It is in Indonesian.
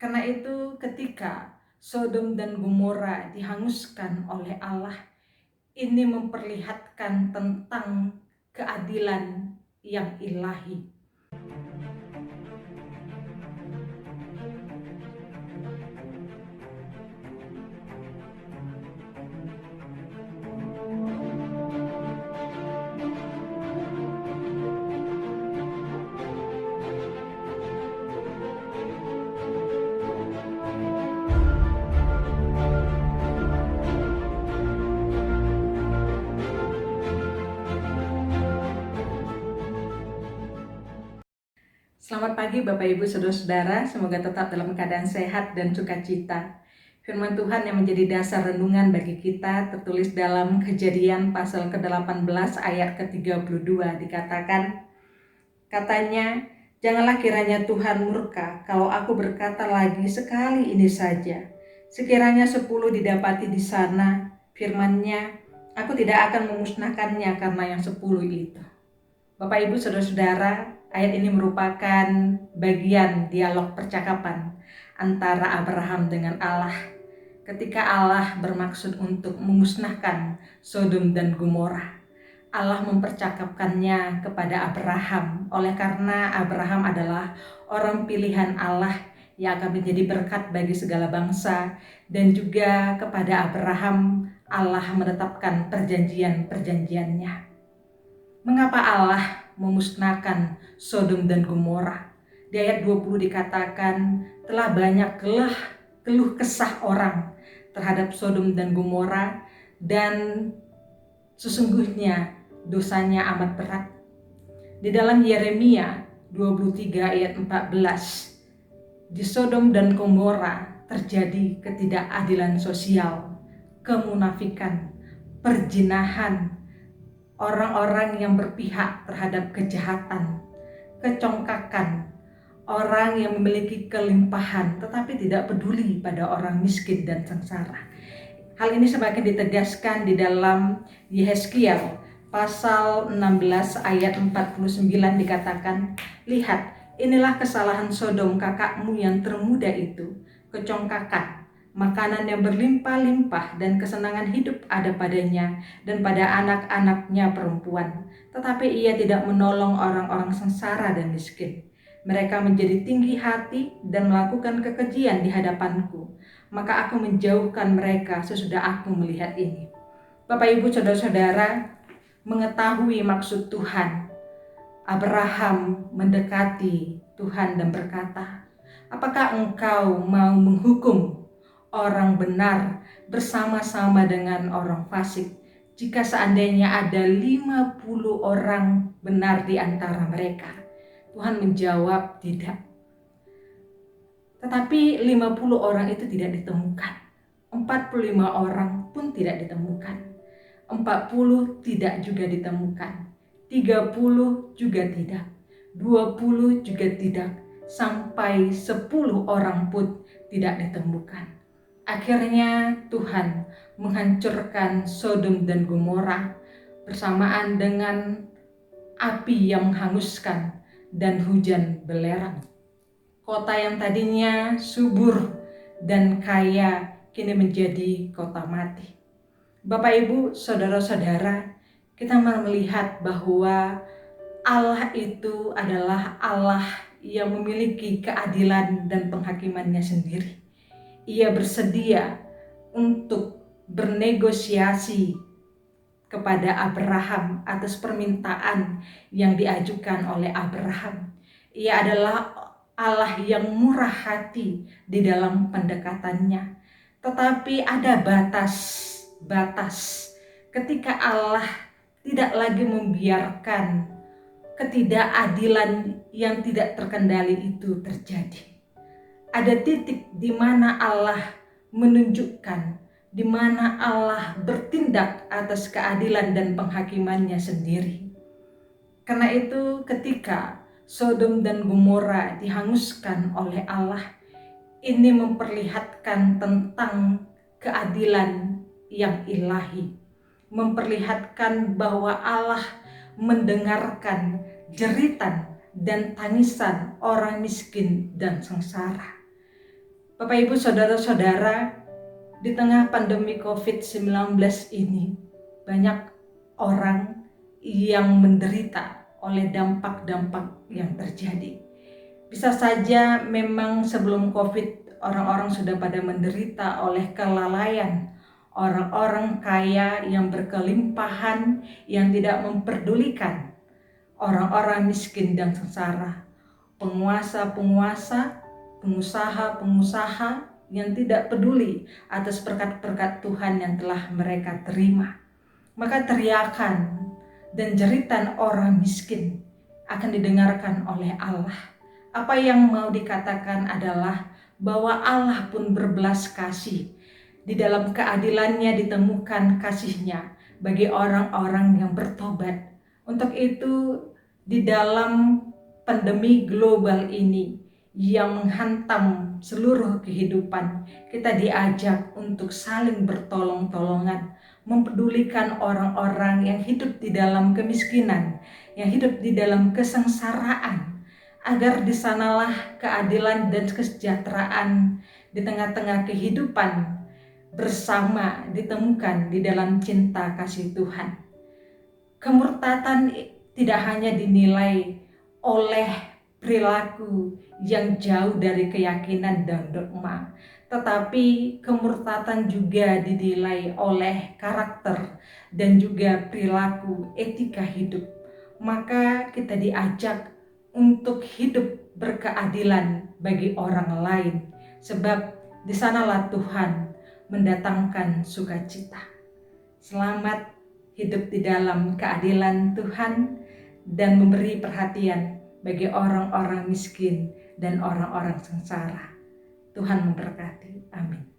Karena itu ketika Sodom dan Gomora dihanguskan oleh Allah, ini memperlihatkan tentang keadilan yang ilahi. Selamat pagi Bapak Ibu Saudara-saudara, semoga tetap dalam keadaan sehat dan sukacita. Firman Tuhan yang menjadi dasar renungan bagi kita tertulis dalam Kejadian pasal ke-18 ayat ke-32 dikatakan, katanya, "Janganlah kiranya Tuhan murka kalau aku berkata lagi sekali ini saja. Sekiranya 10 didapati di sana, firman-Nya, aku tidak akan memusnahkannya karena yang 10 itu." Bapak Ibu Saudara-saudara, ayat ini merupakan bagian dialog percakapan antara Abraham dengan Allah ketika Allah bermaksud untuk memusnahkan Sodom dan Gomora. Allah mempercakapkannya kepada Abraham oleh karena Abraham adalah orang pilihan Allah yang akan menjadi berkat bagi segala bangsa, dan juga kepada Abraham Allah menetapkan perjanjian-perjanjiannya. Mengapa Allah memusnahkan Sodom dan Gomora? Di ayat 20 dikatakan, telah banyak keluh kesah orang terhadap Sodom dan Gomora, dan sesungguhnya dosanya amat berat. Di dalam Yeremia 23 ayat 14, di Sodom dan Gomora terjadi ketidakadilan sosial, kemunafikan, perzinahan, orang-orang yang berpihak terhadap kejahatan, kecongkakan, orang yang memiliki kelimpahan tetapi tidak peduli pada orang miskin dan sengsara. Hal ini semakin ditegaskan di dalam Yehezkiel pasal 16 ayat 49 dikatakan, "Lihat, inilah kesalahan Sodom kakakmu yang termuda itu, kecongkakan, makanan yang berlimpah-limpah dan kesenangan hidup ada padanya dan pada anak-anaknya perempuan. Tetapi ia tidak menolong orang-orang sengsara dan miskin. Mereka menjadi tinggi hati dan melakukan kekejian di hadapanku. Maka aku menjauhkan mereka sesudah aku melihat ini." Bapak Ibu Saudara-saudara, mengetahui maksud Tuhan, Abraham mendekati Tuhan dan berkata, "Apakah engkau mau menghukum orang benar bersama-sama dengan orang fasik jika seandainya ada 50 orang benar di antara mereka?" Tuhan menjawab, "Tidak." Tetapi 50 orang itu tidak ditemukan. 45 orang pun tidak ditemukan. 40 tidak juga ditemukan. 30 juga tidak. 20 juga tidak. Sampai 10 orang pun tidak ditemukan. Akhirnya Tuhan menghancurkan Sodom dan Gomora bersamaan dengan api yang menghanguskan dan hujan belerang. Kota yang tadinya subur dan kaya kini menjadi kota mati. Bapak Ibu, saudara-saudara, kita melihat bahwa Allah itu adalah Allah yang memiliki keadilan dan penghakimannya sendiri. Ia bersedia untuk bernegosiasi kepada Abraham atas permintaan yang diajukan oleh Abraham. Ia adalah Allah yang murah hati di dalam pendekatannya. Tetapi ada batas ketika Allah tidak lagi membiarkan ketidakadilan yang tidak terkendali itu terjadi. Ada titik di mana Allah menunjukkan, di mana Allah bertindak atas keadilan dan penghakimannya sendiri. Karena itu ketika Sodom dan Gomora dihanguskan oleh Allah, ini memperlihatkan tentang keadilan yang ilahi, memperlihatkan bahwa Allah mendengarkan jeritan dan tangisan orang miskin dan sengsara. Bapak Ibu Saudara-saudara, di tengah pandemi COVID-19 ini banyak orang yang menderita oleh dampak-dampak yang terjadi. Bisa saja memang sebelum COVID orang-orang sudah pada menderita oleh kelalaian, orang-orang kaya yang berkelimpahan yang tidak memperdulikan orang-orang miskin dan sengsara, penguasa-penguasa, pengusaha-pengusaha yang tidak peduli atas berkat-berkat Tuhan yang telah mereka terima. Maka teriakan dan jeritan orang miskin akan didengarkan oleh Allah. Apa yang mau dikatakan adalah bahwa Allah pun berbelas kasih. Di dalam keadilannya ditemukan kasih-Nya bagi orang-orang yang bertobat. Untuk itu, di dalam pandemi global ini yang menghantam seluruh kehidupan, kita diajak untuk saling bertolong-tolongan, mempedulikan orang-orang yang hidup di dalam kemiskinan, yang hidup di dalam kesengsaraan, agar di sanalah keadilan dan kesejahteraan di tengah-tengah kehidupan bersama ditemukan di dalam cinta kasih Tuhan. Kemurtatan tidak hanya dinilai oleh perilaku yang jauh dari keyakinan dan dogma, tetapi kemurtatan juga dinilai oleh karakter dan juga perilaku etika hidup. Maka kita diajak untuk hidup berkeadilan bagi orang lain, sebab di sanalah Tuhan mendatangkan sukacita. Selamat hidup di dalam keadilan Tuhan dan memberi perhatian bagi orang-orang miskin dan orang-orang sengsara. Tuhan memberkati. Amin.